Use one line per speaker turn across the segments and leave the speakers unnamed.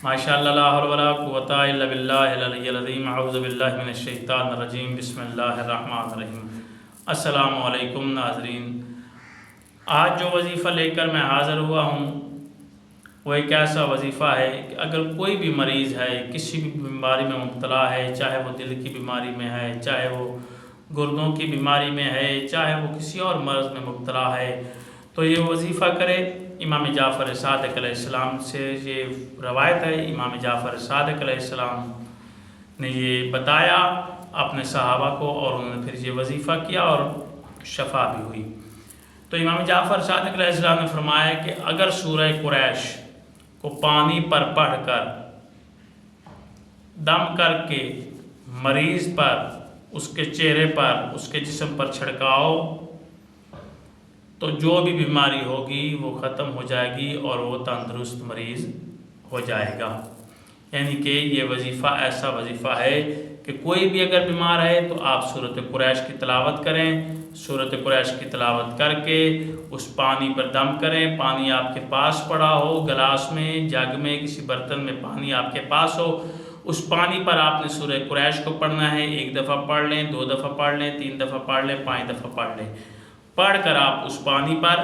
ماشاءاللہ لا حول ولا قوۃ الا باللہ العلی العظیم اعوذ باللہ من الشیطان الرجیم بسم اللہ الرحمن الرحیم۔ السلام علیکم ناظرین، آج جو وظیفہ لے کر میں حاضر ہوا ہوں وہ ایک ایسا وظیفہ ہے کہ اگر کوئی بھی مریض ہے، کسی بھی بیماری میں مبتلا ہے، چاہے وہ دل کی بیماری میں ہے، چاہے وہ گردوں کی بیماری میں ہے، چاہے وہ کسی اور مرض میں مبتلا ہے، تو یہ وظیفہ کرے۔ امام جعفر صادق علیہ السلام سے یہ روایت ہے، امام جعفر صادق علیہ السلام نے یہ بتایا اپنے صحابہ کو، اور انہوں نے پھر یہ وظیفہ کیا اور شفا بھی ہوئی۔ تو امام جعفر صادق علیہ السلام نے فرمایا کہ اگر سورہ قریش کو پانی پر پڑھ کر دم کر کے مریض پر، اس کے چہرے پر، اس کے جسم پر چھڑکاؤ تو جو بھی بیماری ہوگی وہ ختم ہو جائے گی اور وہ تندرست مریض ہو جائے گا۔ یعنی کہ یہ وظیفہ ایسا وظیفہ ہے کہ کوئی بھی اگر بیمار ہے تو آپ سورۃ قریش کی تلاوت کریں، سورۃ قریش کی تلاوت کر کے اس پانی پر دم کریں۔ پانی آپ کے پاس پڑا ہو، گلاس میں، جگ میں، کسی برتن میں پانی آپ کے پاس ہو، اس پانی پر آپ نے سورہ قریش کو پڑھنا ہے۔ 1 دفعہ پڑھ لیں، 2 دفعہ پڑھ لیں، 3 دفعہ پڑھ لیں، 5 دفعہ پڑھ لیں۔ پڑھ کر آپ اس پانی پر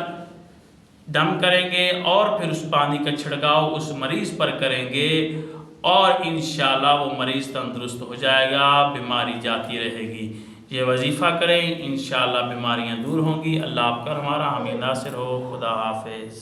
دم کریں گے اور پھر اس پانی کا چھڑکاؤ اس مریض پر کریں گے اور انشاءاللہ وہ مریض تندرست ہو جائے گا، بیماری جاتی رہے گی۔ یہ وظیفہ کریں، انشاءاللہ بیماریاں دور ہوں گی۔ اللہ آپ کا ہمارا حامی ناصر ہو۔ خدا حافظ۔